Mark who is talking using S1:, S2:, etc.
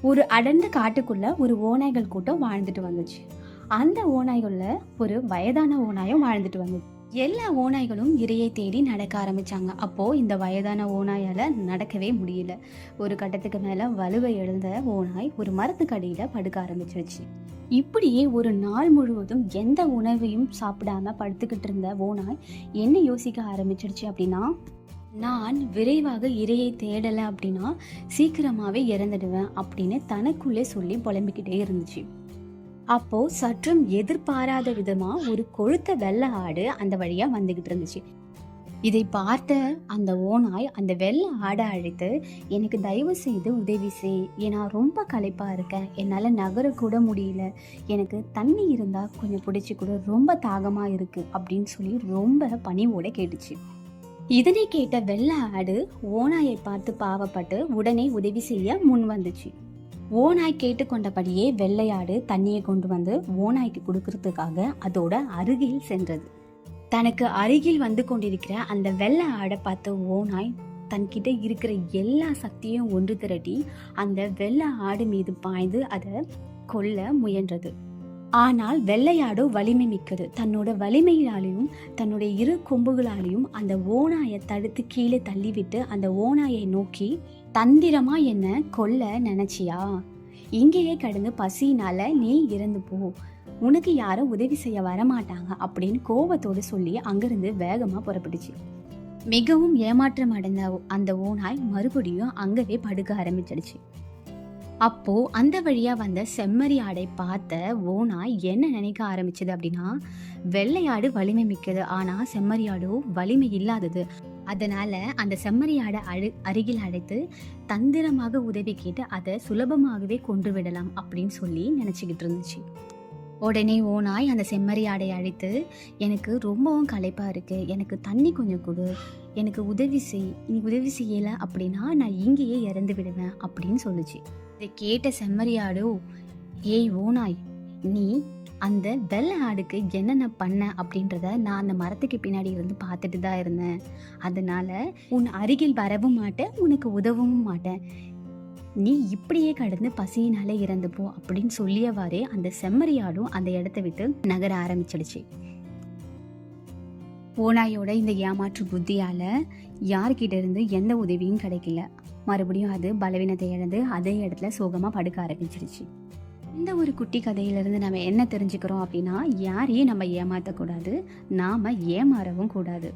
S1: ஒரு அடர்ந்த காட்டுக்குள்ள ஒரு ஓநாய்கள் கூட்டம் வாழ்ந்துட்டு வந்துச்சு. அந்த ஓநாய்கள்ல ஒரு வயதான ஓநாயும் வாழ்ந்துட்டு வந்துச்சு. எல்லா ஓநாய்களும் இரையை தேடி நடக்க ஆரம்பிச்சாங்க. அப்போ இந்த வயதான ஓநாயால நடக்கவே முடியல. ஒரு கட்டத்துக்கு மேல வலுவை எழுந்த ஓநாய் ஒரு மரத்துக்கடியில படுக்க ஆரம்பிச்சிருச்சு. இப்படியே ஒரு நாள் முழுவதும் எந்த உணவையும் சாப்பிடாம படுத்துக்கிட்டு இருந்த ஓநாய் என்ன யோசிக்க ஆரம்பிச்சிருச்சு அப்படின்னா, நான் விரைவாக இரையை தேடலை அப்படின்னா சீக்கிரமாகவே இறந்துடுவேன் அப்படின்னு தனக்குள்ளே சொல்லி புலம்பிக்கிட்டே இருந்துச்சு. அப்போ சற்றும் எதிர்பாராத விதமா ஒரு கொழுத்த வெள்ளை ஆடு அந்த வழியா வந்துகிட்டு இருந்துச்சு. இதை பார்த்த அந்த ஓநாய் அந்த வெள்ளை ஆடை அழைத்து, எனக்கு தயவு செய்து உதவி செய், ஏன்னா ரொம்ப களைப்பா இருக்கேன், என்னால நகர கூட முடியல, எனக்கு தண்ணி இருந்தா கொஞ்சம் பிடிச்சி கூட, ரொம்ப தாகமா இருக்கு அப்படின்னு சொல்லி ரொம்ப பணிவோட கேட்டுச்சு. இதனை கேட்ட வெள்ளை ஆடு ஓநாயை பார்த்து பாவப்பட்டு உடனே உதவி செய்ய முன் வந்துச்சு. ஓநாய் கேட்டுக்கொண்டபடியே வெள்ளையாடு தண்ணியை கொண்டு வந்து ஓநாய்க்கு கொடுக்கறதுக்காக அதோட அருகில் சென்றது. தனக்கு அருகில் வந்து கொண்டிருக்கிற அந்த வெள்ளை ஆடை பார்த்த ஓநாய் தன்கிட்ட இருக்கிற எல்லா சக்தியும் ஒன்று திரட்டி அந்த வெள்ளை ஆடு மீது பாய்ந்து அதை கொல்ல முயன்றது. ஆனால் வெள்ளையாடோ வலிமை மிக்கது. தன்னோட வலிமையாலையும் தன்னுடைய இரு கொம்புகளாலையும் அந்த ஓநாயை தடுத்து கீழே தள்ளிவிட்டு அந்த ஓநாயை நோக்கி, தந்திரமா என்ன கொல்ல நினைச்சியா? இங்கேயே கடந்து பசினால நீ இறந்து போ, உனக்கு யாரும் உதவி செய்ய வரமாட்டாங்க அப்படின்னு கோபத்தோடு சொல்லி அங்கிருந்து வேகமா புறப்பட்டுச்சு. மிகவும் ஏமாற்றம் அடைந்த அந்த ஓநாய் மறுபடியும் அங்கவே படுக்க ஆரம்பிச்சிடுச்சு. அப்போ அந்த வழியா வந்த செம்மறி ஆடை பார்த்த ஓநாய் என்ன நினைக்க ஆரம்பிச்சது அப்படின்னா, வெள்ளையாடு வலிமை மிக்கது, ஆனா செம்மறியாடோ வலிமை இல்லாதது. அதனால அந்த செம்மறி ஆடை அருகில் அழைத்து தந்திரமாக உதவி கேட்டு அதை சுலபமாகவே கொன்று விடலாம் அப்படின்னு சொல்லி நினைச்சுக்கிட்டு இருந்துச்சு. உடனே ஓநாய் அந்த செம்மறி ஆடை அழைத்து, எனக்கு ரொம்பவும் களைப்பா இருக்கு, எனக்கு தண்ணி கொஞ்சம் கொடு, எனக்கு உதவி செய், நீ உதவி செய்யல அப்படின்னா நான் இங்கேயே இறந்து விடுவேன் அப்படின்னு சொல்லுச்சு. இதை கேட்ட செம்மறியாடோ, ஏய் ஓநாய், நீ அந்த வெள்ளை ஆடுக்கு என்னென்ன பண்ண அப்படின்றத நான் அந்த மரத்துக்கு பின்னாடி இருந்து பார்த்துட்டு தான் இருந்தேன், அதனால உன் அருகில் வரவும் மாட்டேன், உனக்கு உதவவும் மாட்டேன், நீ இப்படியே கடந்து பசியினால இறந்து போ அப்படின்னு சொல்லியவாறே அந்த செம்மறியாடும் அந்த இடத்த விட்டு நகர ஆரம்பிச்சிடுச்சு. ஓநாயோட இந்த ஏமாற்று புத்தியால யார்கிட்ட இருந்து எந்த உதவியும் கிடைக்கல. மறுபடியும் அது பலவீனத்தை இழந்து அதே இடத்துல சோகமா படுக்க ஆரம்பிச்சிருச்சு. இந்த ஒரு குட்டி கதையிலிருந்து நம்ம என்ன தெரிஞ்சுக்கிறோம் அப்படின்னா, யாரையும் நம்ம ஏமாற்றக்கூடாது, நாம ஏமாறவும் கூடாது.